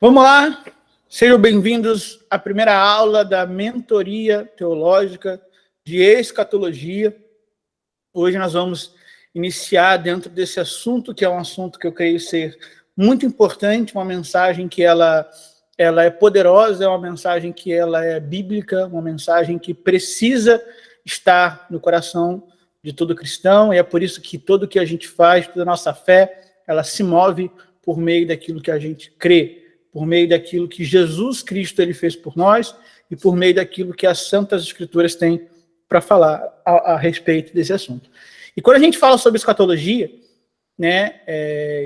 Vamos lá, sejam bem-vindos à primeira aula da mentoria teológica de escatologia. Hoje nós vamos iniciar dentro desse assunto, que é um assunto que eu creio ser muito importante, uma mensagem que ela é poderosa, é uma mensagem que ela é bíblica, uma mensagem que precisa estar no coração de todo cristão, e é por isso que tudo que a gente faz, toda a nossa fé, ela se move por meio daquilo que a gente crê, por meio daquilo que Jesus Cristo ele fez por nós e por meio daquilo que as Santas Escrituras têm para falar a respeito desse assunto. E quando a gente fala sobre escatologia, né,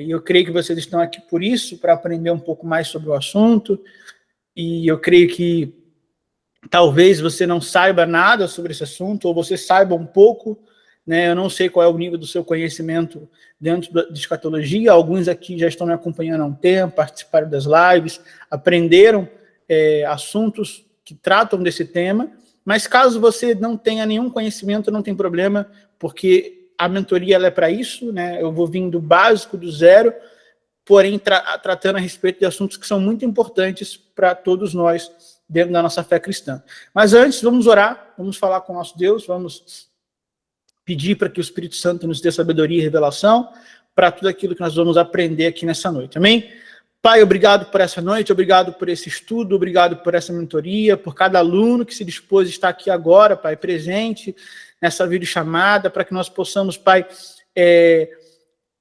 eu creio que vocês estão aqui por isso, para aprender um pouco mais sobre o assunto, e eu creio que talvez você não saiba nada sobre esse assunto, ou você saiba um pouco, né, eu não sei qual é o nível do seu conhecimento dentro de escatologia. Alguns aqui já estão me acompanhando há um tempo, participaram das lives, aprenderam assuntos que tratam desse tema, mas caso você não tenha nenhum conhecimento, não tem problema, porque a mentoria ela é para isso, né? Eu vou vir do básico, do zero, porém tratando a respeito de assuntos que são muito importantes para todos nós dentro da nossa fé cristã. Mas antes, vamos orar, vamos falar com o nosso Deus, vamos pedir para que o Espírito Santo nos dê sabedoria e revelação para tudo aquilo que nós vamos aprender aqui nessa noite. Amém? Pai, obrigado por essa noite, obrigado por esse estudo, obrigado por essa mentoria, por cada aluno que se dispôs a estar aqui agora, Pai, presente nessa videochamada, para que nós possamos, Pai,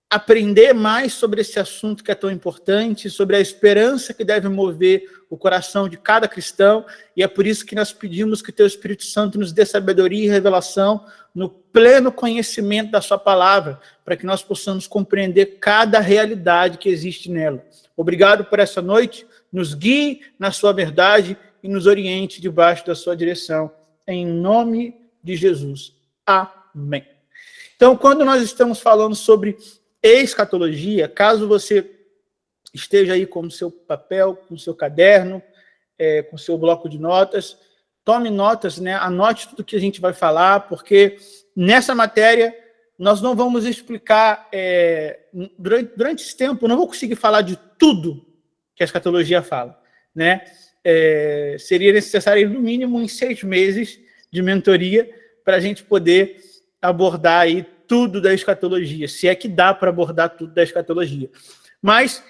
aprender mais sobre esse assunto que é tão importante, sobre a esperança que deve mover o coração de cada cristão, e é por isso que nós pedimos que Teu Espírito Santo nos dê sabedoria e revelação no pleno conhecimento da Sua palavra, para que nós possamos compreender cada realidade que existe nela. Obrigado por essa noite, nos guie na Sua verdade e nos oriente debaixo da Sua direção, em nome de Jesus. Amém. Então, quando nós estamos falando sobre escatologia, caso você esteja aí com o seu papel, com o seu caderno, com o seu bloco de notas, tome notas, né? Anote tudo que a gente vai falar, porque nessa matéria nós não vamos explicar, durante esse tempo, eu não vou conseguir falar de tudo que a escatologia fala, né? Seria necessário, no mínimo, em 6 meses de mentoria para a gente poder abordar aí tudo da escatologia, se é que dá para abordar tudo da escatologia. Mas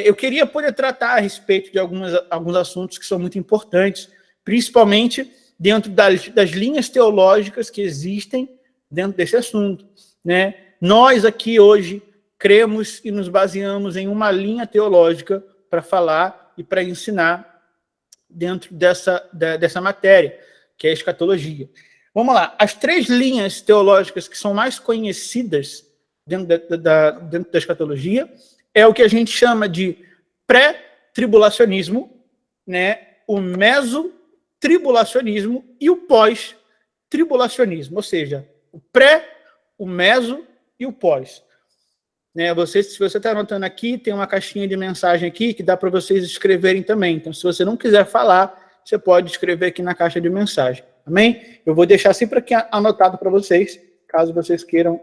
eu queria poder tratar a respeito de alguns assuntos que são muito importantes, principalmente dentro das linhas teológicas que existem dentro desse assunto, né? Nós aqui hoje cremos e nos baseamos em uma linha teológica para falar e para ensinar dentro dessa matéria, que é a escatologia. Vamos lá, as 3 linhas teológicas que são mais conhecidas dentro da escatologia é o que a gente chama de pré-tribulacionismo, né? O meso-tribulacionismo e o pós-tribulacionismo, ou seja, o pré, o meso e o pós. Né? Se você está anotando aqui, tem uma caixinha de mensagem aqui que dá para vocês escreverem também. Então, se você não quiser falar, você pode escrever aqui na caixa de mensagem. Amém? Eu vou deixar sempre aqui anotado para vocês, caso vocês queiram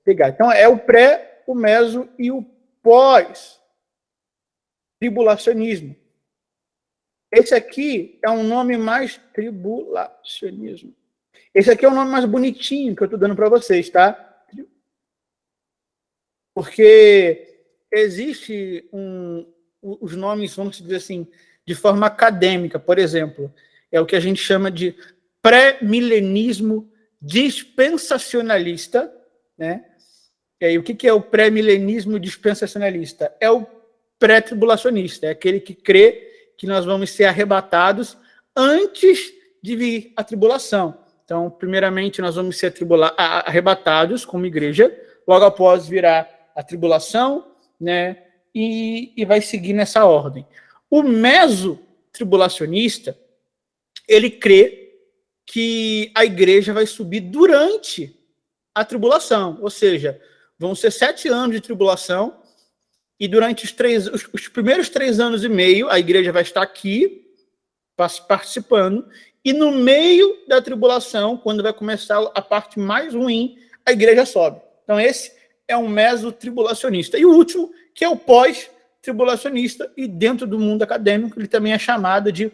pegar. Então, é o pré, o meso e o pós-tribulacionismo. Esse aqui é um nome mais tribulacionismo. Esse aqui é o nome mais bonitinho que eu estou dando para vocês, tá? Porque existe os nomes, vamos dizer assim, de forma acadêmica, por exemplo, é o que a gente chama de pré-milenismo dispensacionalista, né? E aí, o que é o pré-milenismo dispensacionalista? É o pré-tribulacionista, é aquele que crê que nós vamos ser arrebatados antes de vir a tribulação. Então, primeiramente, nós vamos ser arrebatados como igreja, logo após virá a tribulação, né? E vai seguir nessa ordem. O meso-tribulacionista, ele crê que a igreja vai subir durante a tribulação, ou seja, vão ser 7 anos de tribulação, e durante os primeiros 3 anos e meio, a igreja vai estar aqui, participando, e no meio da tribulação, quando vai começar a parte mais ruim, a igreja sobe. Então, esse é um meso-tribulacionista. E o último, que é o pós-tribulacionista. pós-tribulacionista, e dentro do mundo acadêmico ele também é chamado de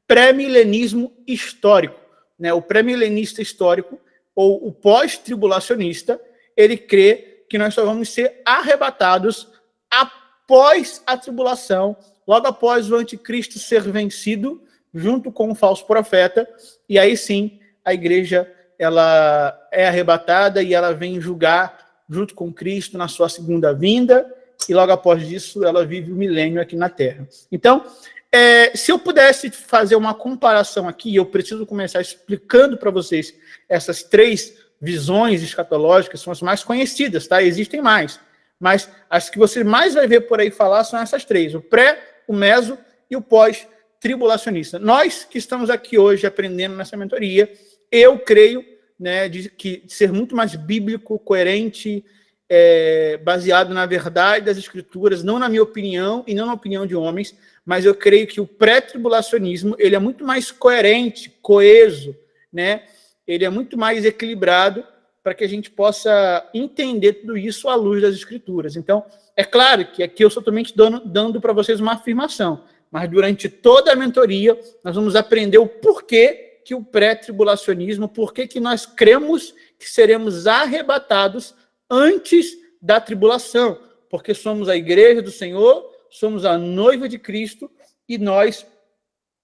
pré-milenismo histórico. Né? O pré-milenista histórico, ou o pós-tribulacionista, ele crê que nós só vamos ser arrebatados após a tribulação, logo após o anticristo ser vencido, junto com o falso profeta, e aí sim a igreja ela é arrebatada e ela vem julgar junto com Cristo na sua segunda vinda, e logo após isso ela vive o milênio aqui na Terra. Então, se eu pudesse fazer uma comparação aqui, eu preciso começar explicando para vocês essas três visões escatológicas, são as mais conhecidas, tá? Existem mais, mas as que você mais vai ver por aí falar são essas três, o pré, o meso e o pós-tribulacionista. Nós que estamos aqui hoje aprendendo nessa mentoria, eu creio, né, de ser muito mais bíblico, coerente, baseado na verdade das Escrituras, não na minha opinião e não na opinião de homens, mas eu creio que o pré-tribulacionismo ele é muito mais coerente, coeso, né? Ele é muito mais equilibrado para que a gente possa entender tudo isso à luz das Escrituras. Então, é claro que aqui eu sou somente dando para vocês uma afirmação, mas durante toda a mentoria nós vamos aprender o porquê que o pré-tribulacionismo, porquê que nós cremos que seremos arrebatados antes da tribulação, porque somos a igreja do Senhor, somos a noiva de Cristo e nós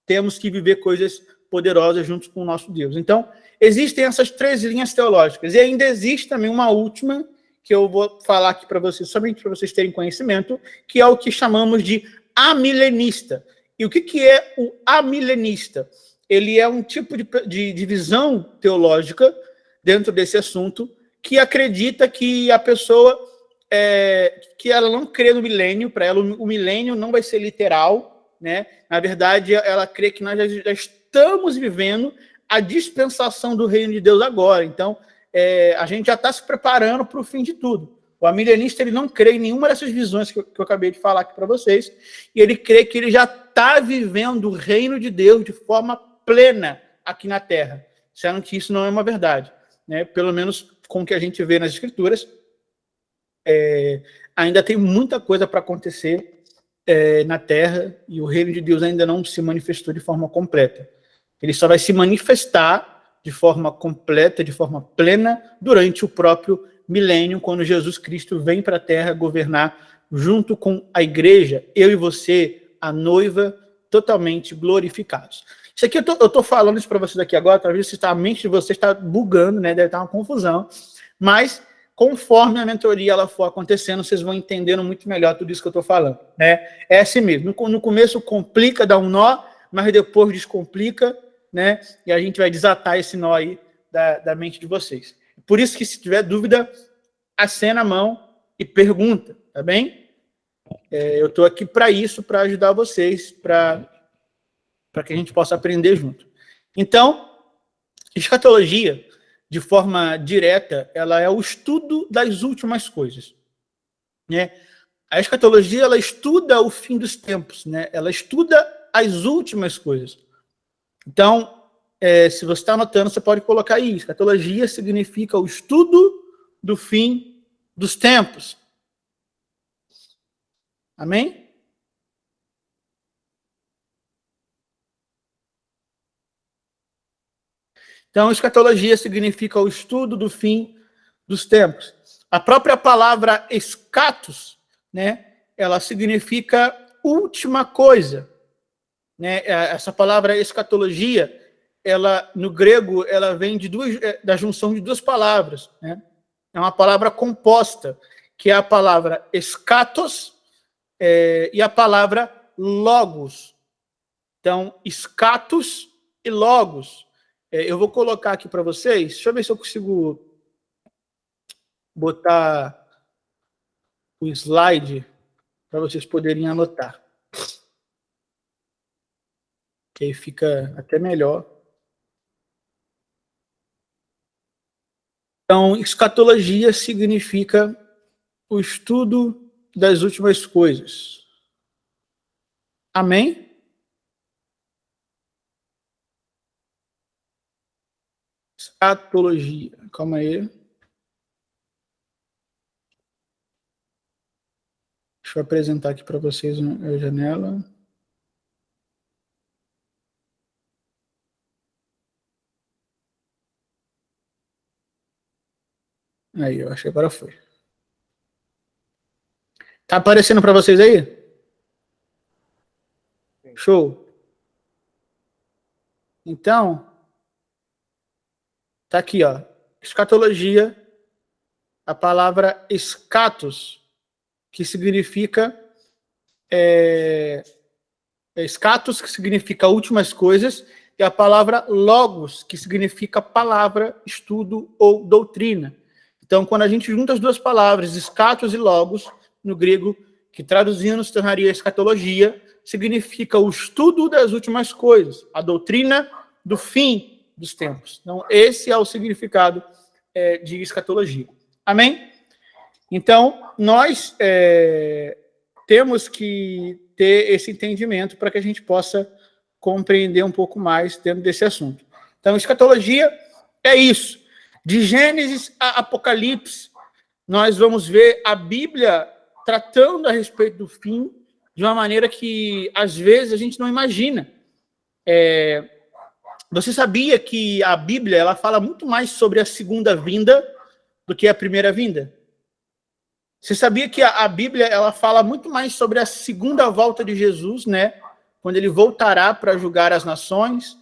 temos que viver coisas poderosas juntos com o nosso Deus. Então, existem essas três linhas teológicas. E ainda existe também uma última, que eu vou falar aqui para vocês, somente para vocês terem conhecimento, que é o que chamamos de amilenista. E o que é o amilenista? Ele é um tipo de visão teológica dentro desse assunto que acredita que a pessoa, que ela não crê no milênio, para ela o milênio não vai ser literal, né? Na verdade, ela crê que nós já estamos vivendo a dispensação do reino de Deus agora. Então, a gente já está se preparando para o fim de tudo. O amilenista ele não crê em nenhuma dessas visões que eu acabei de falar aqui para vocês, e ele crê que ele já está vivendo o reino de Deus de forma plena aqui na Terra, sendo que isso não é uma verdade, né? Pelo menos com o que a gente vê nas Escrituras, ainda tem muita coisa para acontecer na Terra, e o reino de Deus ainda não se manifestou de forma completa. Ele só vai se manifestar de forma completa, de forma plena, durante o próprio milênio, quando Jesus Cristo vem para a Terra governar junto com a igreja, eu e você, a noiva, totalmente glorificados. Isso aqui eu estou falando isso para vocês aqui agora, talvez a mente de vocês está bugando, né? Deve estar uma confusão, mas conforme a mentoria ela for acontecendo, vocês vão entendendo muito melhor tudo isso que eu estou falando, né? É assim mesmo, no começo complica, dá um nó, mas depois descomplica, né? E a gente vai desatar esse nó aí da mente de vocês. Por isso que se tiver dúvida, acena a mão e pergunta, tá bem? Eu estou aqui para isso, para ajudar vocês, para que a gente possa aprender junto. Então, escatologia, de forma direta, ela é o estudo das últimas coisas, né? A escatologia, ela estuda o fim dos tempos, né? Ela estuda as últimas coisas. Então, se você está anotando, você pode colocar aí. Escatologia significa o estudo do fim dos tempos. Amém? Então, escatologia significa o estudo do fim dos tempos. A própria palavra escatos, né, ela significa última coisa. Né? Essa palavra escatologia, ela, no grego, ela vem da junção de duas palavras. Né? É uma palavra composta, que é a palavra escatos e a palavra logos. Então, escatos e logos. Eu vou colocar aqui para vocês, deixa eu ver se eu consigo botar o slide para vocês poderem anotar. Que aí fica até melhor. Então, escatologia significa o estudo das últimas coisas. Amém? Escatologia. Calma aí. Deixa eu apresentar aqui para vocês a janela. Aí, eu acho que agora foi. Tá aparecendo para vocês aí? Sim. Show. Então, tá aqui, ó. Escatologia, a palavra escatos, que significa escatos, que significa últimas coisas, e a palavra logos, que significa palavra, estudo ou doutrina. Então, quando a gente junta as duas palavras, escatos e logos, no grego, que traduzindo se tornaria escatologia, significa o estudo das últimas coisas, a doutrina do fim dos tempos. Então, esse é o significado de escatologia. Amém? Então, nós temos que ter esse entendimento para que a gente possa compreender um pouco mais dentro desse assunto. Então, escatologia é isso. De Gênesis a Apocalipse, nós vamos ver a Bíblia tratando a respeito do fim de uma maneira que, às vezes, a gente não imagina. Você sabia que a Bíblia ela fala muito mais sobre a segunda vinda do que a primeira vinda? Você sabia que a Bíblia ela fala muito mais sobre a segunda volta de Jesus, né? Quando ele voltará para julgar as nações.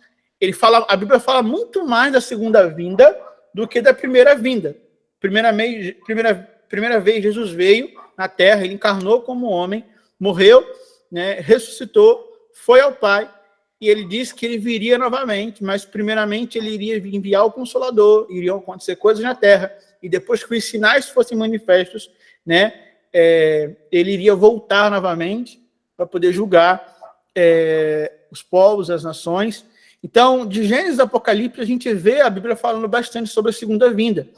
A Bíblia fala muito mais da segunda vinda do que da primeira vinda. Primeira vez Jesus veio na Terra, ele encarnou como homem, morreu, né, ressuscitou, foi ao Pai, e ele disse que ele viria novamente, mas primeiramente ele iria enviar o Consolador, iriam acontecer coisas na Terra, e depois que os sinais fossem manifestos, né, ele iria voltar novamente para poder julgar os povos, as nações. Então, de Gênesis a Apocalipse, a gente vê a Bíblia falando bastante sobre a segunda vinda,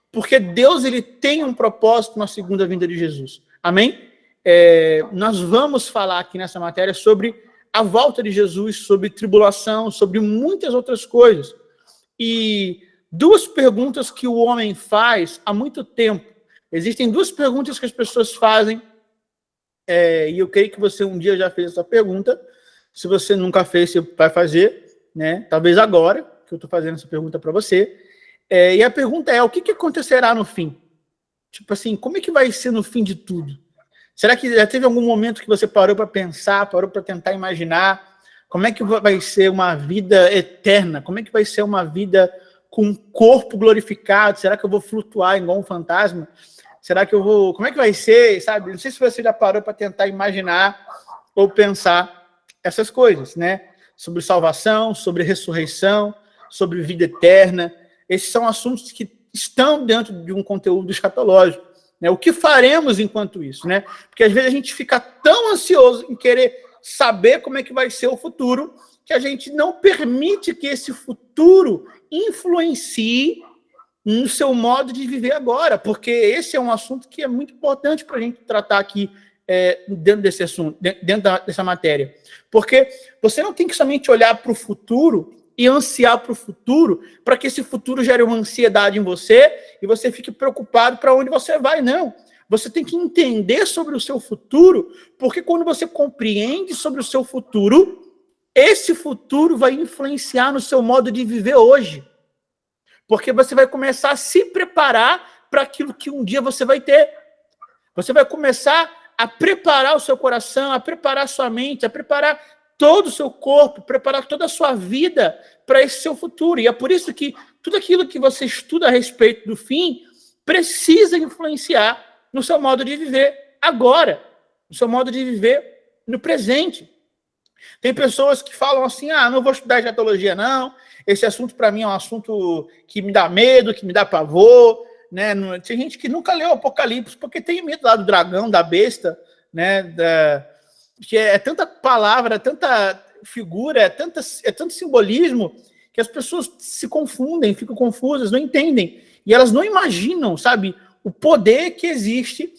porque Deus ele tem um propósito na segunda vinda de Jesus. Amém? Nós vamos falar aqui nessa matéria sobre a volta de Jesus, sobre tribulação, sobre muitas outras coisas. E duas perguntas que o homem faz há muito tempo. Existem duas perguntas que as pessoas fazem, e eu creio que você um dia já fez essa pergunta. Se você nunca fez, você vai fazer, né? Talvez agora, que eu estou fazendo essa pergunta para você. E a pergunta é, o que acontecerá no fim? Tipo assim, como é que vai ser no fim de tudo? Será que já teve algum momento que você parou para pensar, parou para tentar imaginar como é que vai ser uma vida eterna? Como é que vai ser uma vida com um corpo glorificado? Será que eu vou flutuar igual um fantasma? Será que eu vou... Como é que vai ser, sabe? Não sei se você já parou para tentar imaginar ou pensar essas coisas, né? Sobre salvação, sobre ressurreição, sobre vida eterna. Esses são assuntos que estão dentro de um conteúdo escatológico. Né? O que faremos enquanto isso? Né? Porque às vezes a gente fica tão ansioso em querer saber como é que vai ser o futuro, que a gente não permite que esse futuro influencie no seu modo de viver agora, porque esse é um assunto que é muito importante para a gente tratar aqui dentro desse assunto, dentro dessa matéria. Porque você não tem que somente olhar para o futuro e ansiar para o futuro, para que esse futuro gere uma ansiedade em você e você fique preocupado para onde você vai, não. Você tem que entender sobre o seu futuro, porque quando você compreende sobre o seu futuro, esse futuro vai influenciar no seu modo de viver hoje. Porque você vai começar a se preparar para aquilo que um dia você vai ter. Você vai começar a preparar o seu coração, a preparar a sua mente, a preparar todo o seu corpo, preparar toda a sua vida para esse seu futuro. E é por isso que tudo aquilo que você estuda a respeito do fim precisa influenciar no seu modo de viver agora, no seu modo de viver no presente. Tem pessoas que falam assim, não vou estudar escatologia não, esse assunto para mim é um assunto que me dá medo, que me dá pavor, né? Tem gente que nunca leu Apocalipse porque tem medo lá do dragão, da besta, né? Que é tanta palavra, tanta figura, é tanto simbolismo, que as pessoas se confundem, ficam confusas, não entendem. E elas não imaginam, sabe, o poder que existe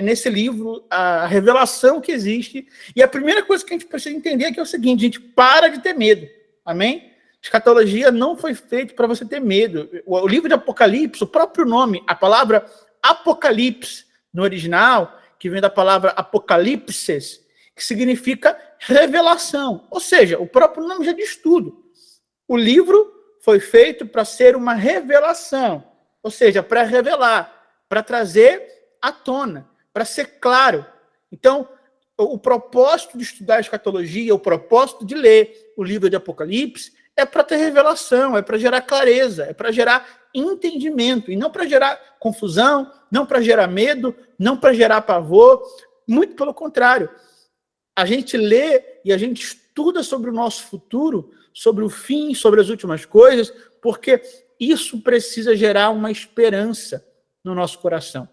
nesse livro, a revelação que existe. E a primeira coisa que a gente precisa entender é que é o seguinte, a gente para de ter medo. Amém? Escatologia não foi feito para você ter medo. O livro de Apocalipse, o próprio nome, a palavra Apocalipse, no original, que vem da palavra apocalipse, que significa revelação. Ou seja, o próprio nome já diz tudo. O livro foi feito para ser uma revelação, ou seja, para revelar, para trazer à tona, para ser claro. Então, o propósito de estudar a escatologia, o propósito de ler o livro de Apocalipse é para ter revelação, é para gerar clareza, é para gerar entendimento, e não para gerar confusão, não para gerar medo, não para gerar pavor, muito pelo contrário. A gente lê e a gente estuda sobre o nosso futuro, sobre o fim, sobre as últimas coisas, porque isso precisa gerar uma esperança no nosso coração.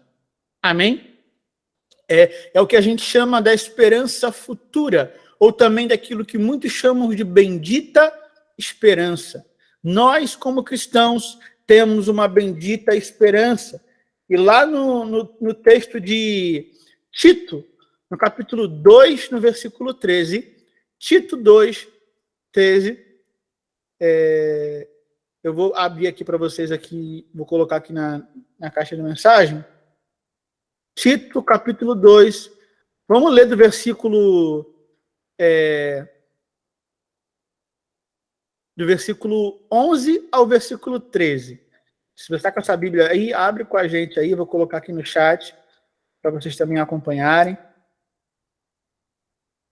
Amém? É o que a gente chama da esperança futura, ou também daquilo que muitos chamam de bendita esperança. Nós, como cristãos, temos uma bendita esperança. E lá no texto de Tito, no capítulo 2, no versículo 13, Tito 2, 13, eu vou abrir aqui para vocês, aqui, vou colocar aqui na caixa de mensagem. Tito, capítulo 2, vamos ler do versículo 11 ao versículo 13. Se você está com essa Bíblia aí, abre com a gente aí, eu vou colocar aqui no chat, para vocês também acompanharem.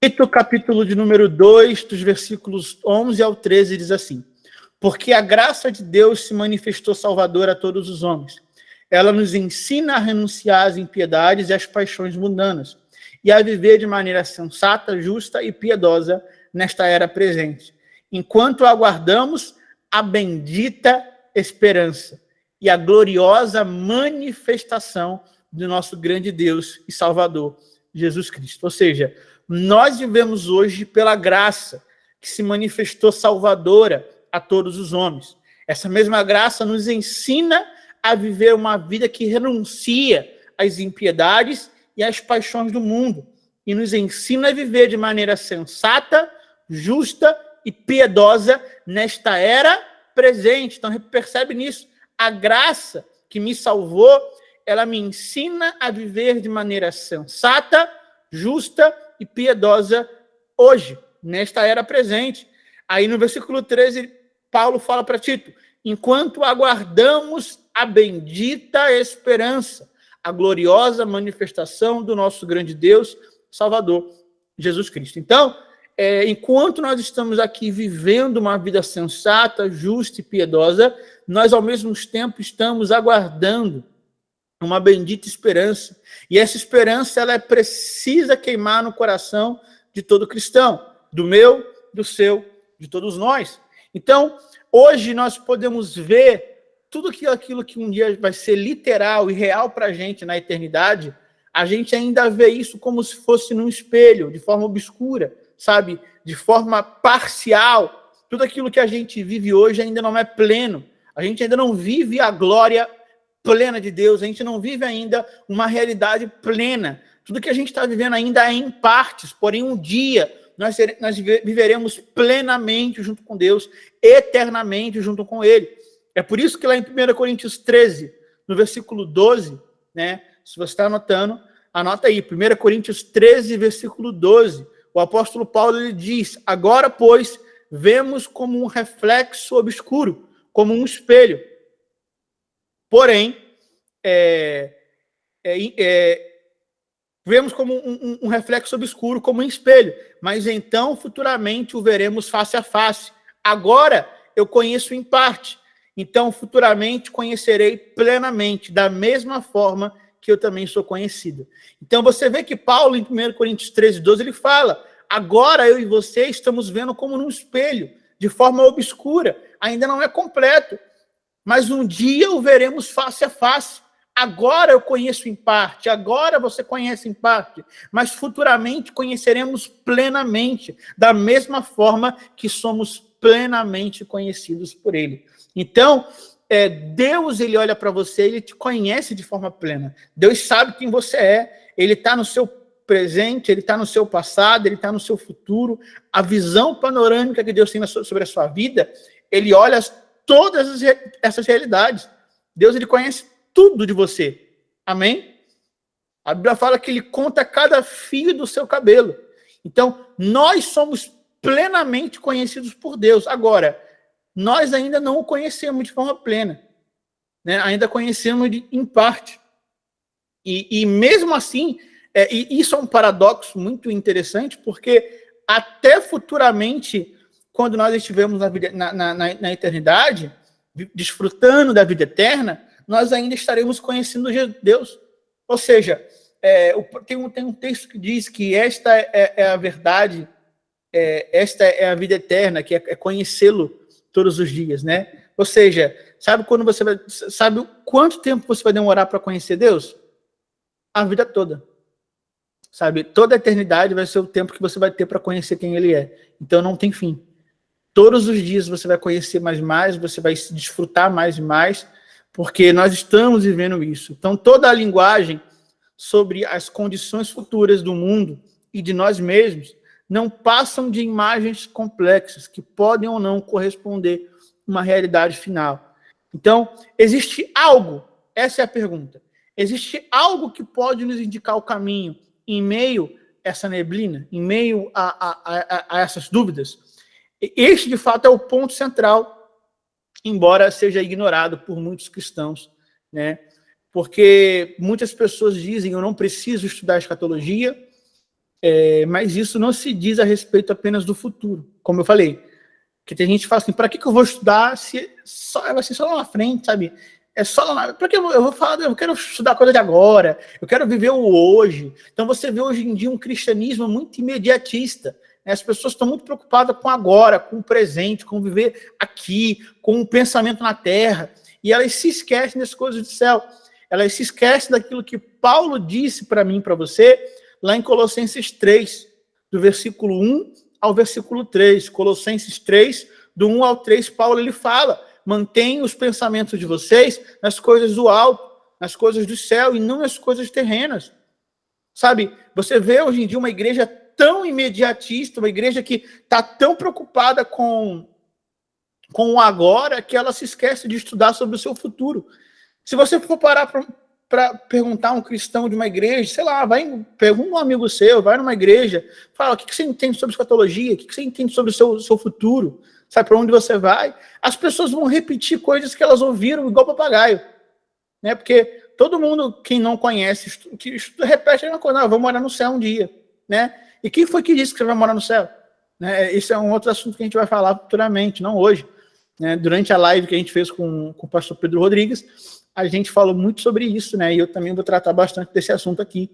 Tito, capítulo de número 2, dos versículos 11 ao 13, diz assim: porque a graça de Deus se manifestou salvadora a todos os homens. Ela nos ensina a renunciar às impiedades e às paixões mundanas, e a viver de maneira sensata, justa e piedosa nesta era presente, enquanto aguardamos a bendita esperança e a gloriosa manifestação do nosso grande Deus e Salvador, Jesus Cristo. Ou seja, nós vivemos hoje pela graça que se manifestou salvadora a todos os homens. Essa mesma graça nos ensina a viver uma vida que renuncia às impiedades e às paixões do mundo, e nos ensina a viver de maneira sensata, justa e piedosa nesta era presente. Então, percebe nisso? A graça que me salvou, ela me ensina a viver de maneira sensata, justa e piedosa hoje, nesta era presente. Aí no versículo 13, Paulo fala para Tito: enquanto aguardamos a bendita esperança, a gloriosa manifestação do nosso grande Deus, Salvador, Jesus Cristo. Então, enquanto nós estamos aqui vivendo uma vida sensata, justa e piedosa, nós ao mesmo tempo estamos aguardando uma bendita esperança. E essa esperança, ela precisa queimar no coração de todo cristão, do meu, do seu, de todos nós. Então, hoje nós podemos ver tudo aquilo que um dia vai ser literal e real para a gente na eternidade. A gente ainda vê isso como se fosse num espelho, de forma obscura, sabe? De forma parcial. Tudo aquilo que a gente vive hoje ainda não é pleno. A gente ainda não vive a glória plena de Deus. A gente não vive ainda uma realidade plena. Tudo que a gente está vivendo ainda é em partes. Porém, um dia nós viveremos plenamente junto com Deus, eternamente junto com Ele. É por isso que lá em 1 Coríntios 13, no versículo 12, né? Se você está anotando, anota aí, 1 Coríntios 13, versículo 12. O apóstolo Paulo, ele diz: agora, pois, vemos como um reflexo obscuro, como um espelho. Porém, vemos como um reflexo obscuro, como um espelho. Mas então, futuramente, o veremos face a face. Agora, eu conheço em parte. Então, futuramente, conhecerei plenamente, da mesma forma que eu também sou conhecido. Então, você vê que Paulo, em 1 Coríntios 13, 12, ele fala: agora eu e você estamos vendo como num espelho, de forma obscura. Ainda não é completo, mas um dia o veremos face a face. Agora eu conheço em parte, agora você conhece em parte, mas futuramente conheceremos plenamente, da mesma forma que somos plenamente conhecidos por Ele. Então, Deus, ele olha para você, ele te conhece de forma plena. Deus sabe quem você é, ele está no seu presente, ele está no seu passado, ele está no seu futuro. A visão panorâmica que Deus tem sobre a sua vida, ele olha todas essas realidades. Deus, ele conhece tudo de você. Amém? A Bíblia fala que ele conta cada fio do seu cabelo. Então, nós somos plenamente conhecidos por Deus. Agora, nós ainda não o conhecemos de forma plena, né? Ainda conhecemos em parte. E mesmo assim, e isso é um paradoxo muito interessante, porque até futuramente, quando nós estivermos na eternidade, desfrutando da vida eterna, nós ainda estaremos conhecendo Deus. Ou seja, tem um texto que diz que esta é a verdade, esta é a vida eterna, que é conhecê-lo todos os dias, né? Ou seja, sabe quanto tempo você vai demorar para conhecer Deus? A vida toda. Sabe? Toda a eternidade vai ser o tempo que você vai ter para conhecer quem ele é. Então não tem fim. Todos os dias você vai conhecer mais, você vai se desfrutar mais e mais, porque nós estamos vivendo isso. Então toda a linguagem sobre as condições futuras do mundo e de nós mesmos não passam de imagens complexas que podem ou não corresponder a uma realidade final. Então, existe algo, essa é a pergunta, existe algo que pode nos indicar o caminho em meio a essa neblina, em meio a essas dúvidas? Este, de fato, é o ponto central, embora seja ignorado por muitos cristãos, né? Porque muitas pessoas dizem, eu não preciso estudar escatologia, mas isso não se diz a respeito apenas do futuro, como eu falei. Porque tem gente que fala assim, para que eu vou estudar se vai ser só lá na frente, sabe? É só lá na... Porque eu vou falar, eu quero estudar coisa de agora, eu quero viver o hoje. Então você vê hoje em dia um cristianismo muito imediatista. Né? As pessoas estão muito preocupadas com agora, com o presente, com viver aqui, com o pensamento na terra. E elas se esquecem das coisas do céu. Elas se esquecem daquilo que Paulo disse para mim e para você, lá em Colossenses 3, do versículo 1 ao versículo 3. Colossenses 3, do 1 ao 3, Paulo ele fala, mantenha os pensamentos de vocês nas coisas do alto, nas coisas do céu e não nas coisas terrenas. Sabe, você vê hoje em dia uma igreja tão imediatista, uma igreja que está tão preocupada com o agora, que ela se esquece de estudar sobre o seu futuro. Se você for parar para perguntar a um cristão de uma igreja, sei lá, pergunta um amigo seu, vai numa igreja, fala, o que você entende sobre escatologia? O que você entende sobre o seu futuro? Sabe para onde você vai? As pessoas vão repetir coisas que elas ouviram igual papagaio, né? Porque todo mundo, quem não conhece, que repete a mesma coisa, eu vou morar no céu um dia, né? E quem foi que disse que você vai morar no céu? Né? Esse é um outro assunto que a gente vai falar futuramente, não hoje. Né? Durante a live que a gente fez com o pastor Pedro Rodrigues, a gente falou muito sobre isso, né? E eu também vou tratar bastante desse assunto aqui.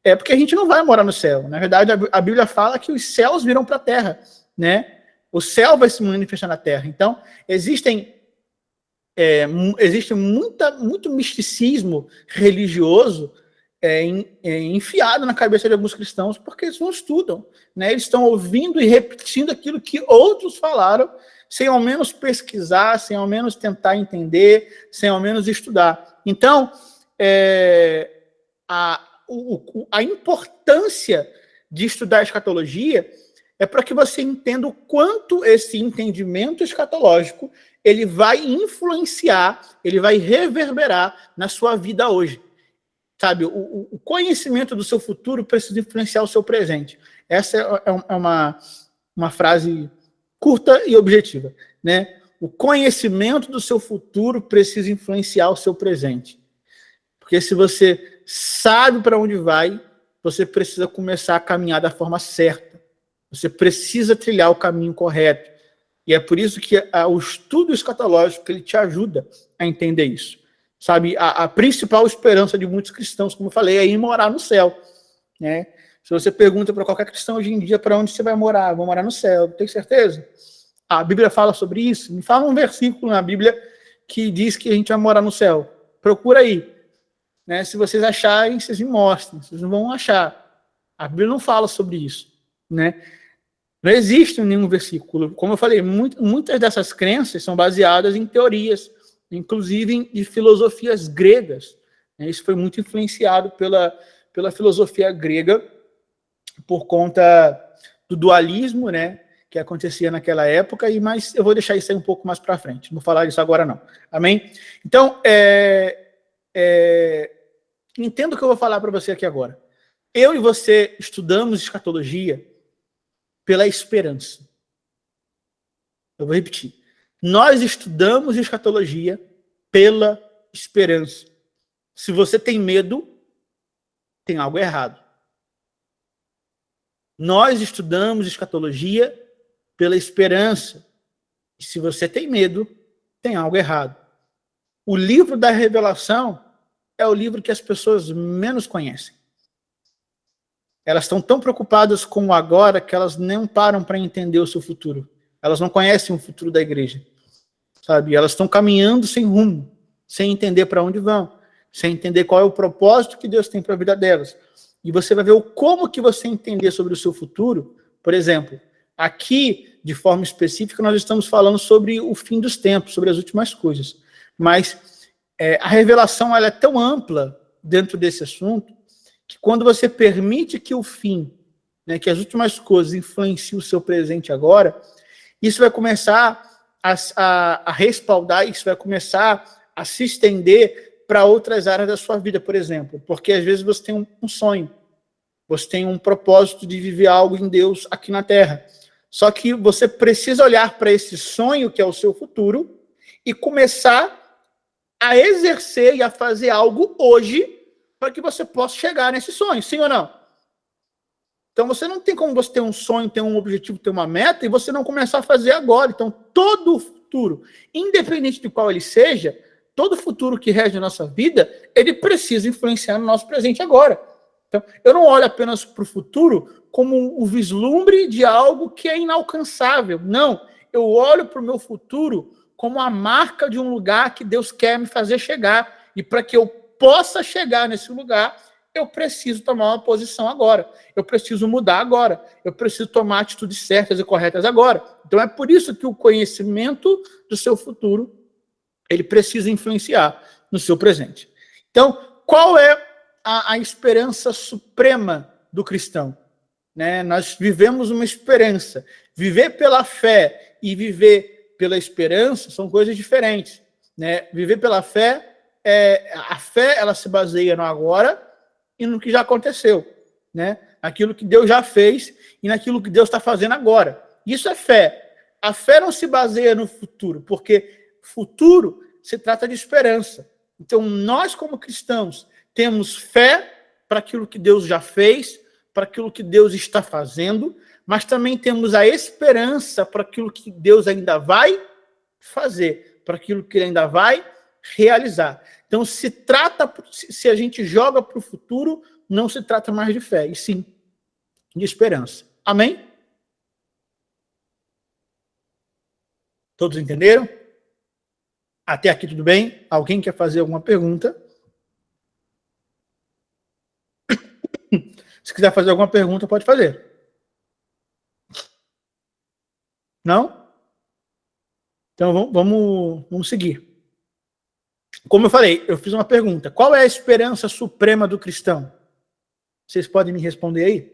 Porque a gente não vai morar no céu. Na verdade, a Bíblia fala que os céus virão para a terra, né? O céu vai se manifestar na terra. Então, existe muito misticismo religioso enfiado na cabeça de alguns cristãos, porque eles não estudam, né? Eles estão ouvindo e repetindo aquilo que outros falaram, sem ao menos pesquisar, sem ao menos tentar entender, sem ao menos estudar. Então, a importância de estudar escatologia é para que você entenda o quanto esse entendimento escatológico ele vai influenciar, ele vai reverberar na sua vida hoje. Sabe, o conhecimento do seu futuro precisa influenciar o seu presente. Essa é uma frase curta e objetiva, né? O conhecimento do seu futuro precisa influenciar o seu presente. Porque se você sabe para onde vai, você precisa começar a caminhar da forma certa. Você precisa trilhar o caminho correto. E é por isso que o estudo escatológico ele te ajuda a entender isso. Sabe, a principal esperança de muitos cristãos, como eu falei, é ir morar no céu, né? Se você pergunta para qualquer cristão hoje em dia para onde você vai morar, vou morar no céu, tem certeza? A Bíblia fala sobre isso? Me fala um versículo na Bíblia que diz que a gente vai morar no céu. Procura aí. Né? Se vocês acharem, vocês me mostrem. Vocês não vão achar. A Bíblia não fala sobre isso. Né? Não existe nenhum versículo. Como eu falei, muitas dessas crenças são baseadas em teorias, inclusive de filosofias gregas. Isso foi muito influenciado pela filosofia grega por conta do dualismo, né, que acontecia naquela época, mas eu vou deixar isso aí um pouco mais para frente, não vou falar disso agora não. Amém? Então, Entenda o que eu vou falar para você aqui agora. Eu e você estudamos escatologia pela esperança. Eu vou repetir. Nós estudamos escatologia pela esperança. Se você tem medo, tem algo errado. Nós estudamos escatologia pela esperança. E se você tem medo, tem algo errado. O livro da Revelação é o livro que as pessoas menos conhecem. Elas estão tão preocupadas com o agora que elas não param para entender o seu futuro. Elas não conhecem o futuro da igreja. Sabe? Elas estão caminhando sem rumo, sem entender para onde vão, sem entender qual é o propósito que Deus tem para a vida delas. E você vai ver como que você entender sobre o seu futuro. Por exemplo, aqui, de forma específica, nós estamos falando sobre o fim dos tempos, sobre as últimas coisas. Mas a revelação ela é tão ampla dentro desse assunto que quando você permite que o fim, né, que as últimas coisas influenciem o seu presente agora, isso vai começar a respaldar, isso vai começar a se estender para outras áreas da sua vida, por exemplo. Porque às vezes você tem um sonho, você tem um propósito de viver algo em Deus aqui na Terra. Só que você precisa olhar para esse sonho, que é o seu futuro, e começar a exercer e a fazer algo hoje para que você possa chegar nesse sonho, sim ou não? Então você não tem como você ter um sonho, ter um objetivo, ter uma meta e você não começar a fazer agora. Então todo o futuro, independente de qual ele seja, todo futuro que rege a nossa vida, ele precisa influenciar no nosso presente agora. Então eu não olho apenas para o futuro como o vislumbre de algo que é inalcançável. Não, eu olho para o meu futuro como a marca de um lugar que Deus quer me fazer chegar. E para que eu possa chegar nesse lugar, eu preciso tomar uma posição agora. Eu preciso mudar agora. Eu preciso tomar atitudes certas e corretas agora. Então é por isso que o conhecimento do seu futuro, ele precisa influenciar no seu presente. Então, qual é a esperança suprema do cristão? Né? Nós vivemos uma esperança. Viver pela fé e viver pela esperança são coisas diferentes. Né? Viver pela fé, a fé ela se baseia no agora e no que já aconteceu, né? Aquilo que Deus já fez e naquilo que Deus está fazendo agora. Isso é fé. A fé não se baseia no futuro, porque futuro se trata de esperança. Então, nós como cristãos temos fé para aquilo que Deus já fez, para aquilo que Deus está fazendo, mas também temos a esperança para aquilo que Deus ainda vai fazer, para aquilo que Ele ainda vai realizar. Então, se a gente joga para o futuro, não se trata mais de fé, e sim de esperança. Amém? Todos entenderam? Até aqui tudo bem? Alguém quer fazer alguma pergunta? Se quiser fazer alguma pergunta, pode fazer. Não? Então, vamos seguir. Como eu falei, eu fiz uma pergunta. Qual é a esperança suprema do cristão? Vocês podem me responder aí?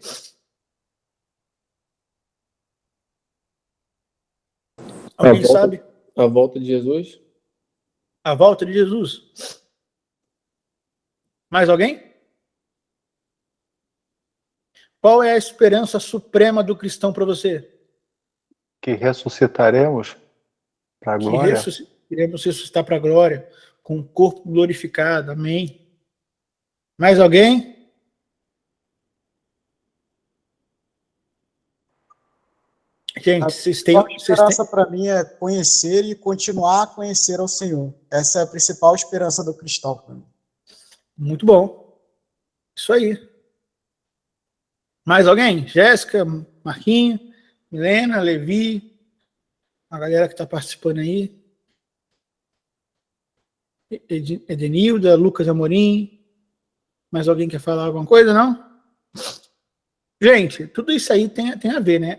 Alguém sabe? A volta de Jesus? A volta de Jesus. Mais alguém? Qual é a esperança suprema do cristão para você? Que ressuscitaremos para a glória. Iremos ressuscitar para a glória, com o corpo glorificado. Amém. Mais alguém? Gente, vocês têm... A esperança para mim é conhecer e continuar a conhecer ao Senhor. Essa é a principal esperança do cristão para mim. Muito bom. Isso aí. Mais alguém? Jéssica, Marquinhos, Milena, Levi, a galera que está participando aí. Edenilda, Lucas Amorim. Mais alguém quer falar alguma coisa, não? Gente, tudo isso aí tem a ver, né?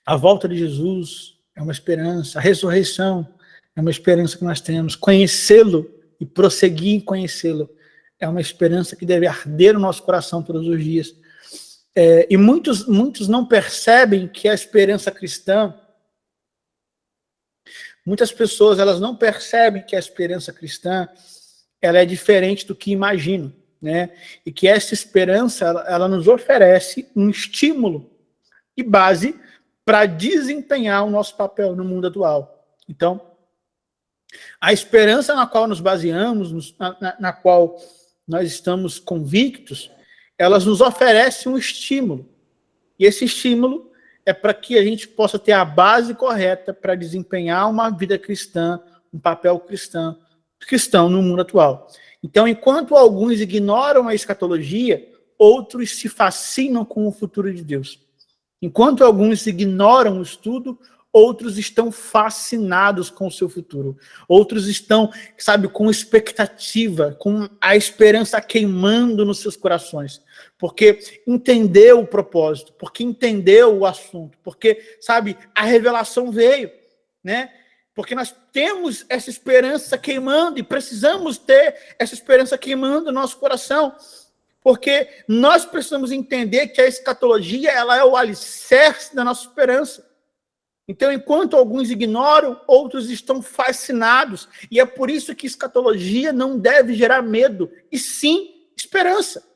A volta de Jesus é uma esperança, a ressurreição é uma esperança que nós temos. Conhecê-lo e prosseguir em conhecê-lo é uma esperança que deve arder no nosso coração todos os dias. E muitos não percebem que a esperança cristã, muitas pessoas elas não percebem que a esperança cristã ela é diferente do que imagino, né? E que essa esperança, ela nos oferece um estímulo e base para desempenhar o nosso papel no mundo atual. Então, a esperança na qual nos baseamos, na qual nós estamos convictos, elas nos oferecem um estímulo. E esse estímulo é para que a gente possa ter a base correta para desempenhar uma vida cristã, um papel cristão no mundo atual. Então, enquanto alguns ignoram a escatologia, outros se fascinam com o futuro de Deus. Enquanto alguns ignoram o estudo, outros estão fascinados com o seu futuro. Outros estão, sabe, com expectativa, com a esperança queimando nos seus corações. Porque entendeu o propósito, porque entendeu o assunto, porque, sabe, a revelação veio, né? Porque nós temos essa esperança queimando e precisamos ter essa esperança queimando no nosso coração. Porque nós precisamos entender que a escatologia, ela é o alicerce da nossa esperança. Então, enquanto alguns ignoram, outros estão fascinados. E é por isso que escatologia não deve gerar medo, e sim esperança.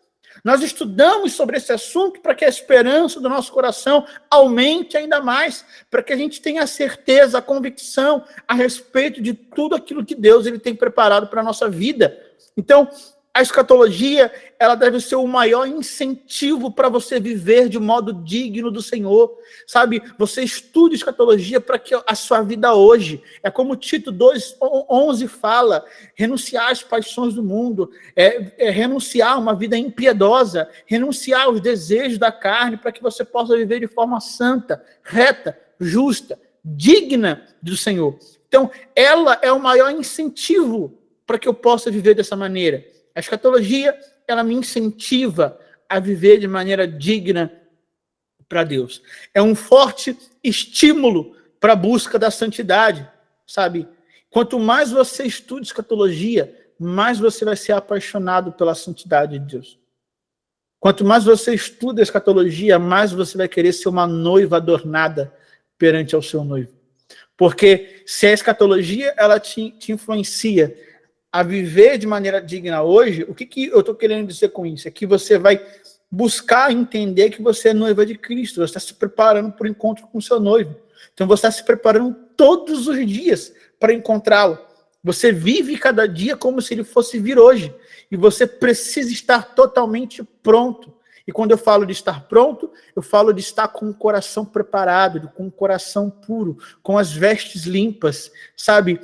Nós estudamos sobre esse assunto para que a esperança do nosso coração aumente ainda mais, para que a gente tenha a certeza, a convicção a respeito de tudo aquilo que Deus ele tem preparado para a nossa vida. Então, a escatologia, ela deve ser o maior incentivo para você viver de modo digno do Senhor. Sabe, você estuda escatologia para que a sua vida hoje, é como Tito 2:11 fala, renunciar às paixões do mundo, renunciar a uma vida impiedosa, renunciar aos desejos da carne, para que você possa viver de forma santa, reta, justa, digna do Senhor. Então, ela é o maior incentivo para que eu possa viver dessa maneira. A escatologia, ela me incentiva a viver de maneira digna para Deus. É um forte estímulo para a busca da santidade, sabe? Quanto mais você estuda escatologia, mais você vai ser apaixonado pela santidade de Deus. Quanto mais você estuda escatologia, mais você vai querer ser uma noiva adornada perante ao seu noivo. Porque se a escatologia, ela te influencia a viver de maneira digna hoje, o que eu estou querendo dizer com isso? É que você vai buscar entender que você é noiva de Cristo, você está se preparando para o encontro com o seu noivo. Então você está se preparando todos os dias para encontrá-lo. Você vive cada dia como se ele fosse vir hoje. E você precisa estar totalmente pronto. E quando eu falo de estar pronto, eu falo de estar com o coração preparado, com o coração puro, com as vestes limpas, sabe?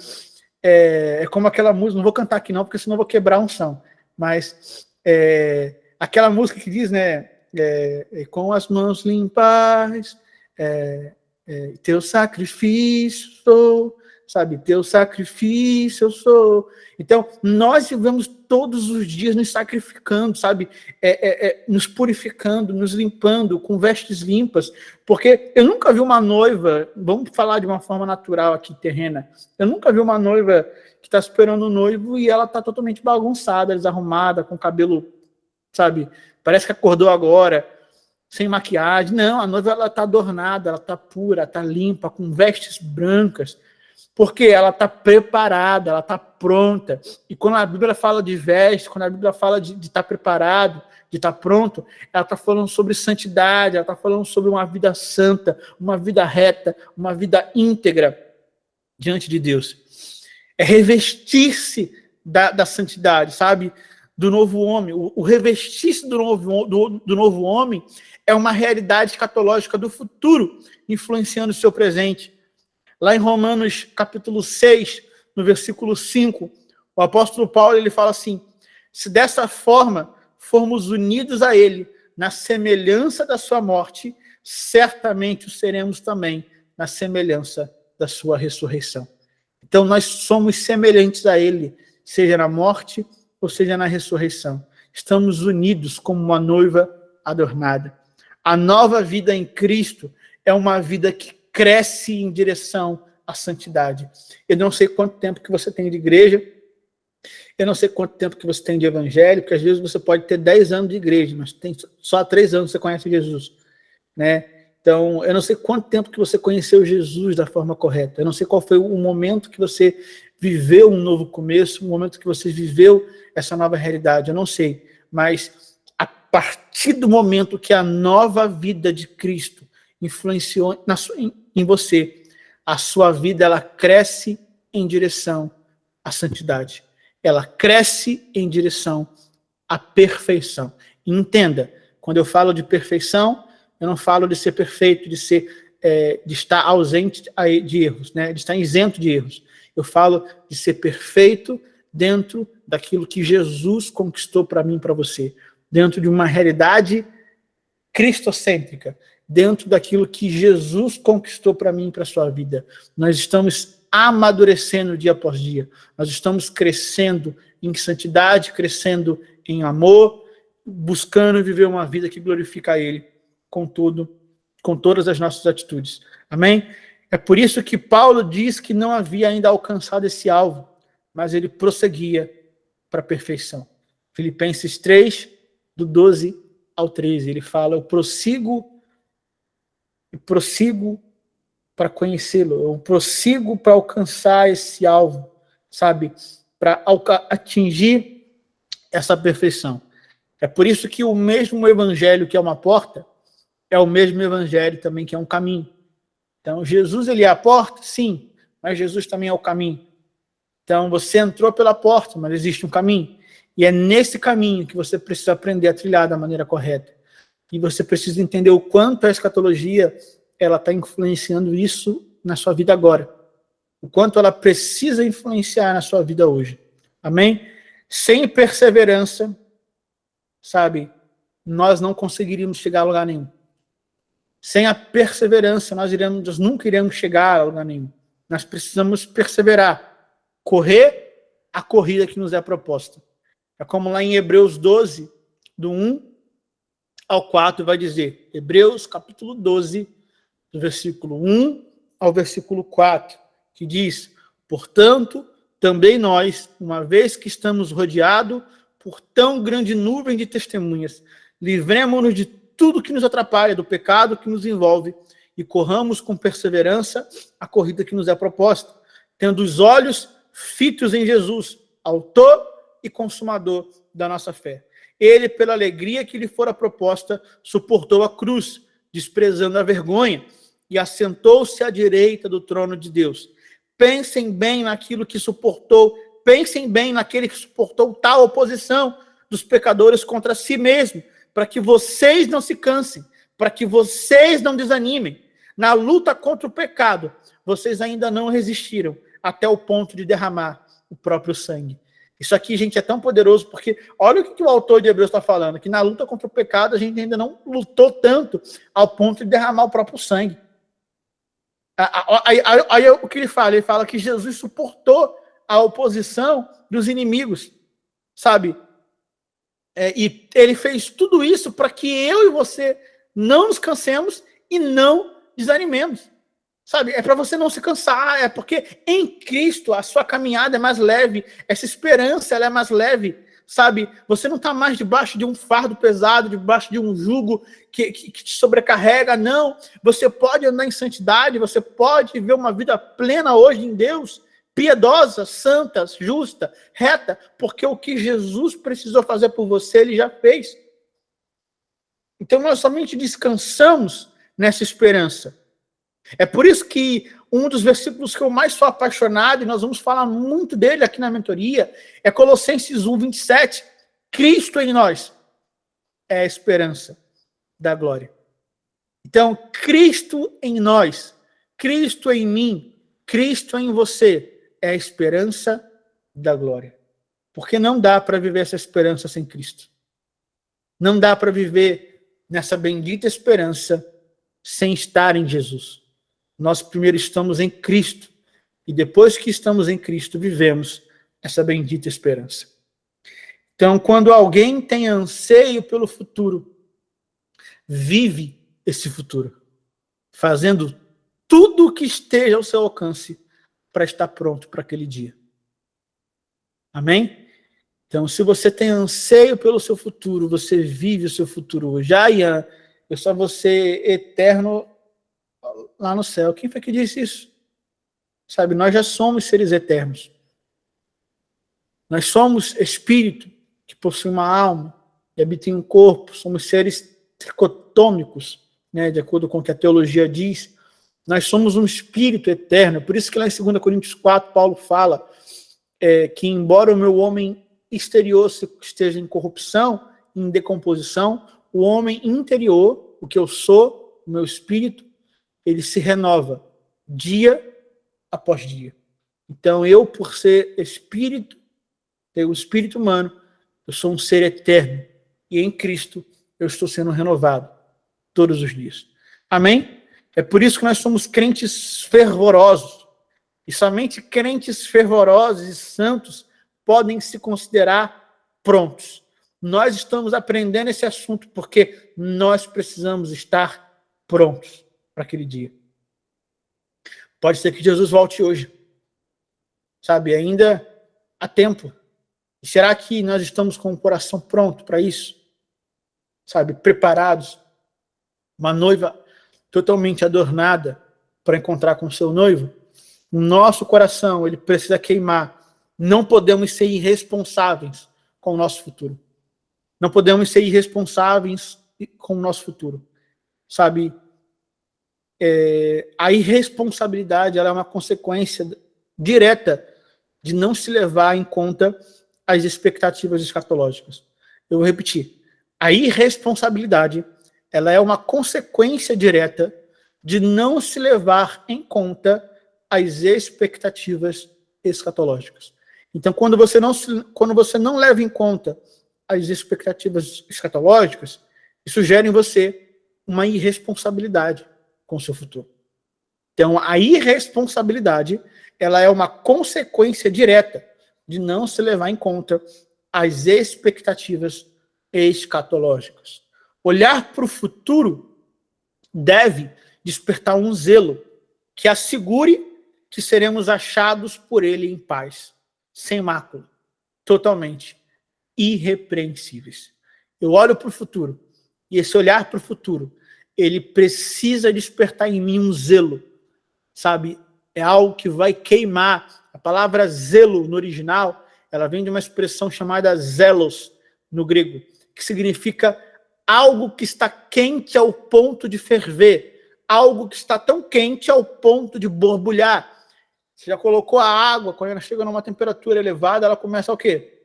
É como aquela música, não vou cantar aqui não, porque senão eu vou quebrar a unção, mas aquela música que diz, né, com as mãos limpas, teu sacrifício sou, sabe, teu sacrifício eu sou. Então, nós vivemos todos os dias nos sacrificando, sabe, nos purificando, nos limpando, com vestes limpas, porque eu nunca vi uma noiva, vamos falar de uma forma natural aqui, terrena, eu nunca vi uma noiva que está esperando o noivo e ela está totalmente bagunçada, desarrumada, com cabelo, sabe, parece que acordou agora, sem maquiagem. Não, a noiva ela está adornada, ela está pura, está limpa, com vestes brancas, porque ela está preparada, ela está pronta. E quando a Bíblia fala de vestes, quando a Bíblia fala de estar preparado, de estar pronto, ela está falando sobre santidade, ela está falando sobre uma vida santa, uma vida reta, uma vida íntegra diante de Deus. É revestir-se da santidade, sabe? Do novo homem. O revestir-se do novo homem é uma realidade escatológica do futuro, influenciando o seu presente. Lá em Romanos capítulo 6, no versículo 5, o apóstolo Paulo ele fala assim: se dessa forma formos unidos a ele na semelhança da sua morte, certamente o seremos também na semelhança da sua ressurreição. Então nós somos semelhantes a ele, seja na morte ou seja na ressurreição. Estamos unidos como uma noiva adornada. A nova vida em Cristo é uma vida que cresce em direção à santidade. Eu não sei quanto tempo que você tem de igreja, eu não sei quanto tempo que você tem de evangelho, porque às vezes você pode ter 10 anos de igreja, mas tem só há 3 anos que você conhece Jesus, né? Então, eu não sei quanto tempo que você conheceu Jesus da forma correta, eu não sei qual foi o momento que você viveu um novo começo, um momento que você viveu essa nova realidade, eu não sei, mas a partir do momento que a nova vida de Cristo influenciou em você, a sua vida ela cresce em direção à santidade. Ela cresce em direção à perfeição. E entenda, quando eu falo de perfeição, eu não falo de ser perfeito, de estar ausente de erros, né? De estar isento de erros. Eu falo de ser perfeito dentro daquilo que Jesus conquistou para mim e para você. Dentro de uma realidade cristocêntrica. Dentro daquilo que Jesus conquistou para mim e para a sua vida. Nós estamos amadurecendo dia após dia. Nós estamos crescendo em santidade, crescendo em amor, buscando viver uma vida que glorifica a Ele com tudo, com todas as nossas atitudes. Amém? É por isso que Paulo diz que não havia ainda alcançado esse alvo, mas ele prosseguia para a perfeição. Filipenses 3, do 12 ao 13, ele fala, eu prossigo para conhecê-lo, eu prossigo para alcançar esse alvo, sabe? Para atingir essa perfeição. É por isso que o mesmo evangelho que é uma porta, é o mesmo evangelho também que é um caminho. Então, Jesus, ele é a porta? Sim, mas Jesus também é o caminho. Então, você entrou pela porta, mas existe um caminho. E é nesse caminho que você precisa aprender a trilhar da maneira correta. E você precisa entender o quanto a escatologia ela está influenciando isso na sua vida agora. O quanto ela precisa influenciar na sua vida hoje. Amém? Sem perseverança, sabe, nós não conseguiríamos chegar a lugar nenhum. Sem a perseverança, nós nunca iremos chegar a lugar nenhum. Nós precisamos perseverar, correr a corrida que nos é proposta. É como lá em Hebreus 12, do 1 ao 4, vai dizer, Hebreus capítulo 12, do versículo 1 ao versículo 4, que diz, portanto, também nós, uma vez que estamos rodeados por tão grande nuvem de testemunhas, livremo-nos de tudo que nos atrapalha, do pecado que nos envolve, e corramos com perseverança a corrida que nos é proposta, tendo os olhos fitos em Jesus, autor e consumador da nossa fé. Ele, pela alegria que lhe fora proposta, suportou a cruz, desprezando a vergonha, e assentou-se à direita do trono de Deus. Pensem bem naquilo que suportou, pensem bem naquele que suportou tal oposição dos pecadores contra si mesmo, para que vocês não se cansem, para que vocês não desanimem. Na luta contra o pecado, vocês ainda não resistiram até o ponto de derramar o próprio sangue. Isso aqui, gente, é tão poderoso, porque olha o que o autor de Hebreus está falando, que na luta contra o pecado a gente ainda não lutou tanto ao ponto de derramar o próprio sangue. Aí o que ele fala? Ele fala que Jesus suportou a oposição dos inimigos, sabe? E ele fez tudo isso para que eu e você não nos cansemos e não desanimemos. Sabe, é para você não se cansar, é porque em Cristo a sua caminhada é mais leve, essa esperança ela é mais leve, sabe? Você não está mais debaixo de um fardo pesado, debaixo de um jugo que te sobrecarrega, não. Você pode andar em santidade, você pode viver uma vida plena hoje em Deus, piedosa, santa, justa, reta, porque o que Jesus precisou fazer por você, ele já fez. Então nós somente descansamos nessa esperança. É por isso que um dos versículos que eu mais sou apaixonado, e nós vamos falar muito dele aqui na mentoria, é Colossenses 1, 27. Cristo em nós é a esperança da glória. Então, Cristo em nós, Cristo em mim, Cristo em você é a esperança da glória. Porque não dá para viver essa esperança sem Cristo. Não dá para viver nessa bendita esperança sem estar em Jesus. Nós primeiro estamos em Cristo, e depois que estamos em Cristo, vivemos essa bendita esperança. Então, quando alguém tem anseio pelo futuro, vive esse futuro, fazendo tudo o que esteja ao seu alcance para estar pronto para aquele dia. Amém? Então, se você tem anseio pelo seu futuro, você vive o seu futuro hoje. Ian, eu só vou ser eterno lá no céu. Quem foi que disse isso? Sabe, nós já somos seres eternos. Nós somos espírito que possui uma alma e habita em um corpo. Somos seres tricotômicos, né, de acordo com o que a teologia diz. Nós somos um espírito eterno. Por isso que lá em 2 Coríntios 4, Paulo fala que embora o meu homem exterior esteja em corrupção, em decomposição, o homem interior, o que eu sou, o meu espírito, ele se renova dia após dia. Então eu, por ser espírito, ter o espírito humano, eu sou um ser eterno. E em Cristo eu estou sendo renovado todos os dias. Amém? É por isso que nós somos crentes fervorosos. E somente crentes fervorosos e santos podem se considerar prontos. Nós estamos aprendendo esse assunto porque nós precisamos estar prontos para aquele dia. Pode ser que Jesus volte hoje. Sabe, ainda há tempo. E será que nós estamos com o coração pronto para isso? Sabe, preparados? Uma noiva totalmente adornada para encontrar com seu noivo? O nosso coração, ele precisa queimar. Não podemos ser irresponsáveis com o nosso futuro. Não podemos ser irresponsáveis com o nosso futuro. Sabe, a irresponsabilidade, ela é uma consequência direta de não se levar em conta as expectativas escatológicas. Eu vou repetir. A irresponsabilidade, ela é uma consequência direta de não se levar em conta as expectativas escatológicas. Então, quando você não leva em conta as expectativas escatológicas, isso gera em você uma irresponsabilidade com o seu futuro. Então, a irresponsabilidade, ela é uma consequência direta de não se levar em conta as expectativas escatológicas. Olhar para o futuro deve despertar um zelo que assegure que seremos achados por ele em paz, sem mácula, totalmente irrepreensíveis. Eu olho para o futuro, e esse olhar para o futuro, ele precisa despertar em mim um zelo, sabe? É algo que vai queimar. A palavra zelo no original, ela vem de uma expressão chamada zelos no grego, que significa algo que está quente ao ponto de ferver, algo que está tão quente ao ponto de borbulhar. Você já colocou a água, quando ela chega numa temperatura elevada, ela começa a o quê?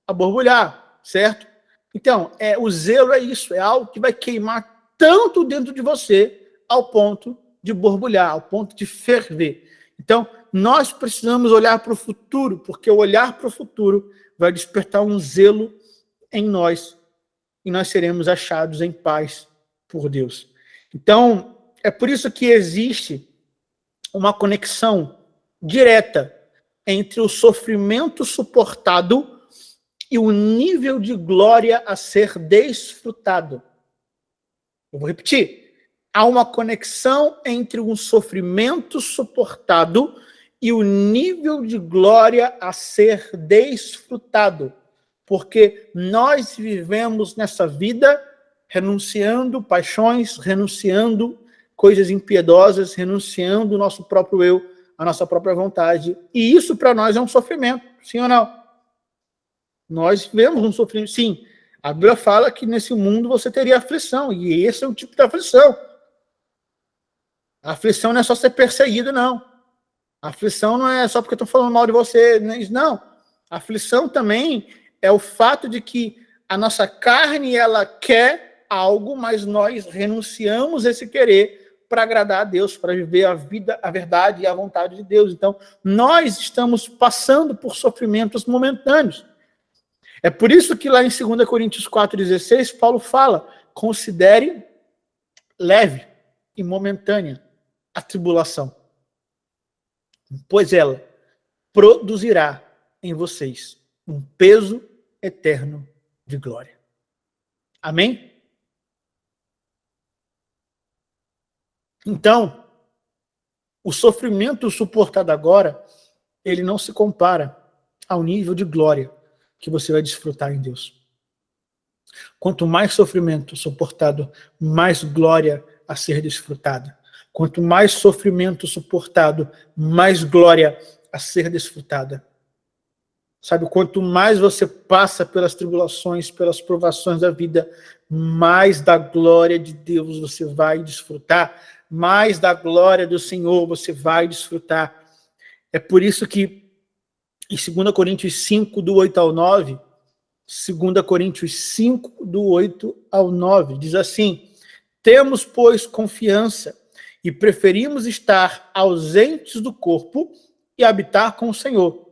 A borbulhar, certo? Então, o zelo é isso, é algo que vai queimar tanto dentro de você ao ponto de borbulhar, ao ponto de ferver. Então, nós precisamos olhar para o futuro, porque o olhar para o futuro vai despertar um zelo em nós, e nós seremos achados em paz por Deus. Então, é por isso que existe uma conexão direta entre o sofrimento suportado e o nível de glória a ser desfrutado. Eu vou repetir. Há uma conexão entre um sofrimento suportado e o nível de glória a ser desfrutado. Porque nós vivemos nessa vida renunciando paixões, renunciando coisas impiedosas, renunciando o nosso próprio eu, a nossa própria vontade. E isso para nós é um sofrimento, sim ou não? Nós vivemos um sofrimento, sim. A Bíblia fala que nesse mundo você teria aflição, e esse é o tipo de aflição. A aflição não é só ser perseguido, não. A aflição não é só porque estão falando mal de você, não. A aflição também é o fato de que a nossa carne, ela quer algo, mas nós renunciamos esse querer para agradar a Deus, para viver a vida, a verdade e a vontade de Deus. Então, nós estamos passando por sofrimentos momentâneos. É por isso que lá em 2 Coríntios 4,16, Paulo fala, considere leve e momentânea a tribulação, pois ela produzirá em vocês um peso eterno de glória. Amém? Então, o sofrimento suportado agora, ele não se compara ao nível de glória que você vai desfrutar em Deus. Quanto mais sofrimento suportado, mais glória a ser desfrutada. Quanto mais sofrimento suportado, mais glória a ser desfrutada. Sabe, quanto mais você passa pelas tribulações, pelas provações da vida, mais da glória de Deus você vai desfrutar, mais da glória do Senhor você vai desfrutar. É por isso que em 2 Coríntios 5, do 8 ao 9, 2 Coríntios 5, do 8 ao 9, diz assim: temos, pois, confiança e preferimos estar ausentes do corpo e habitar com o Senhor.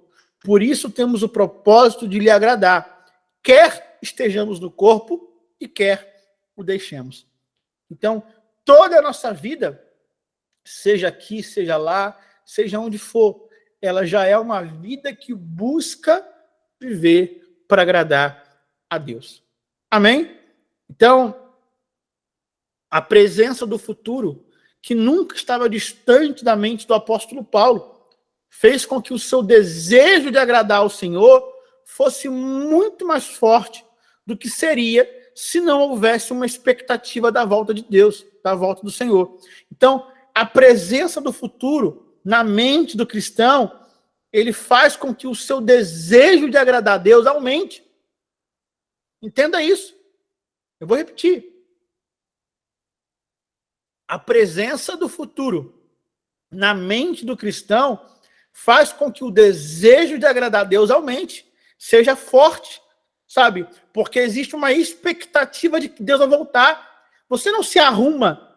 Por isso temos o propósito de lhe agradar, quer estejamos no corpo e quer o deixemos. Então, toda a nossa vida, seja aqui, seja lá, seja onde for, ela já é uma vida que busca viver para agradar a Deus. Amém? Então, a presença do futuro, que nunca estava distante da mente do apóstolo Paulo, fez com que o seu desejo de agradar ao Senhor fosse muito mais forte do que seria se não houvesse uma expectativa da volta de Deus, da volta do Senhor. Então, a presença do futuro na mente do cristão, ele faz com que o seu desejo de agradar a Deus aumente. Entenda isso. Eu vou repetir. A presença do futuro na mente do cristão faz com que o desejo de agradar a Deus aumente, seja forte, sabe? Porque existe uma expectativa de que Deus vai voltar. Você não se arruma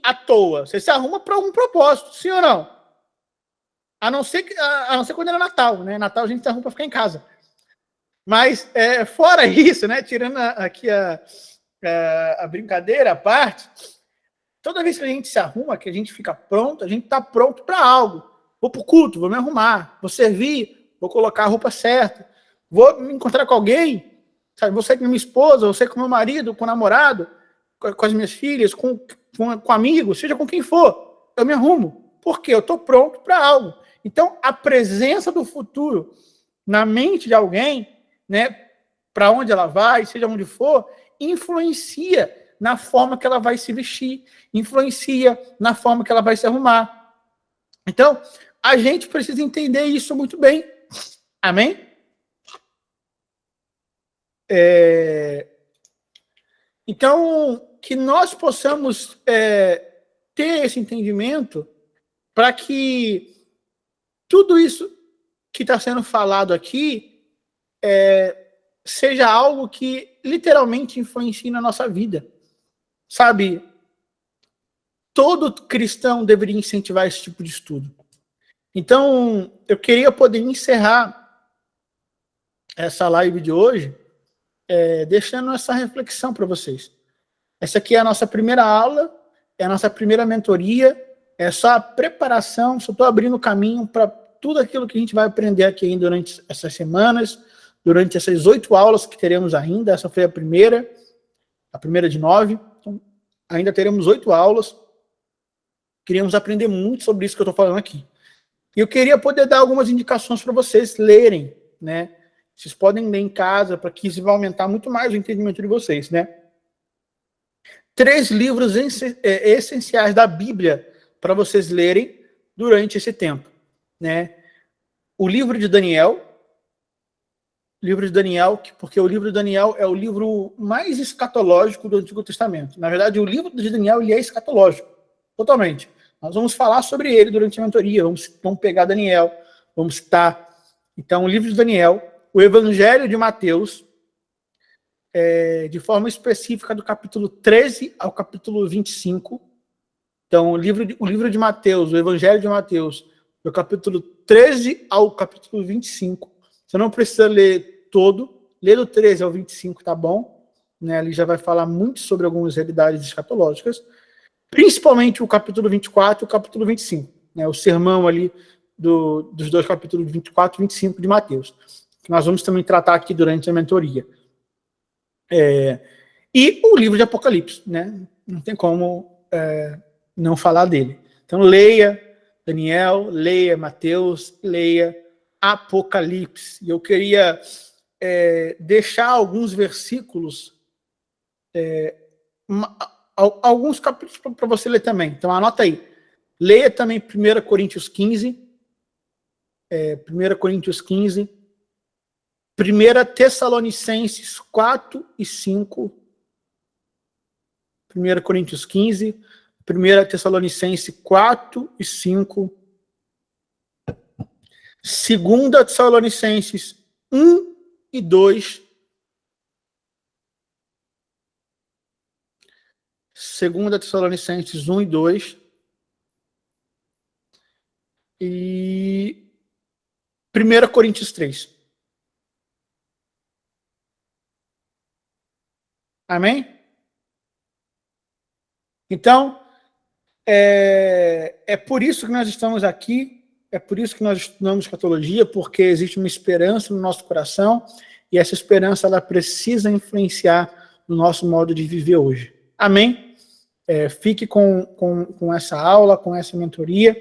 à toa. Você se arruma para algum propósito, sim ou não? A não ser quando era Natal, né? Natal a gente se arruma para ficar em casa. Mas, fora isso, né? Tirando aqui a brincadeira à parte, toda vez que a gente se arruma, que a gente fica pronto, a gente está pronto para algo. Vou para o culto, vou me arrumar, vou servir, vou colocar a roupa certa, vou me encontrar com alguém, sabe? Vou sair com minha esposa, vou sair com meu marido, com o namorado, com as minhas filhas, com amigos, seja com quem for, eu me arrumo, porque eu estou pronto para algo. Então, a presença do futuro na mente de alguém, né, para onde ela vai, seja onde for, influencia na forma que ela vai se vestir, influencia na forma que ela vai se arrumar. Então, a gente precisa entender isso muito bem. Amém? Então, que nós possamos ter esse entendimento para que tudo isso que está sendo falado aqui seja algo que literalmente influencie na nossa vida. Sabe, todo cristão deveria incentivar esse tipo de estudo. Então, eu queria poder encerrar essa live de hoje deixando essa reflexão para vocês. Essa aqui é a nossa primeira aula, é a nossa primeira mentoria, é só a preparação, só estou abrindo o caminho para tudo aquilo que a gente vai aprender aqui durante essas semanas, durante essas 8 aulas que teremos ainda. Essa foi a primeira de 9. Então, ainda teremos 8 aulas. Queríamos aprender muito sobre isso que eu estou falando aqui. E eu queria poder dar algumas indicações para vocês lerem, né? Vocês podem ler em casa, para que isso vai aumentar muito mais o entendimento de vocês, né? 3 livros essenciais da Bíblia para vocês lerem durante esse tempo, né? O livro de Daniel, porque o livro de Daniel é o livro mais escatológico do Antigo Testamento. Na verdade, o livro de Daniel ele é escatológico, totalmente. Nós vamos falar sobre ele durante a mentoria, vamos pegar Daniel, vamos citar. Então, o livro de Daniel, o Evangelho de Mateus, de forma específica do capítulo 13 ao capítulo 25. Então, o livro de Mateus, o Evangelho de Mateus, do capítulo 13 ao capítulo 25. Você não precisa ler todo, ler do 13 ao 25, tá bom? Né, ali já vai falar muito sobre algumas realidades escatológicas, principalmente o capítulo 24 e o capítulo 25, né, o sermão ali dos 2 capítulos 24 e 25 de Mateus, que nós vamos também tratar aqui durante a mentoria. E o livro de Apocalipse, né? Não tem como não falar dele. Então, leia Daniel, leia Mateus, leia Apocalipse. E eu queria deixar alguns versículos, alguns capítulos para você ler também. Então, anota aí. Leia também 1 Coríntios 15, 1 Coríntios 15, 1 Tessalonicenses 4 e 5, 1 Coríntios 15, 1 Tessalonicenses 4 e 5, 2 Tessalonicenses 1 e 2, 2 Tessalonicenses 1 e 2, e 1 Coríntios 3. Amém? Então, é por isso que nós estamos aqui, é por isso que nós estudamos escatologia, porque existe uma esperança no nosso coração, e essa esperança ela precisa influenciar no nosso modo de viver hoje. Amém? Fique com essa aula, com essa mentoria,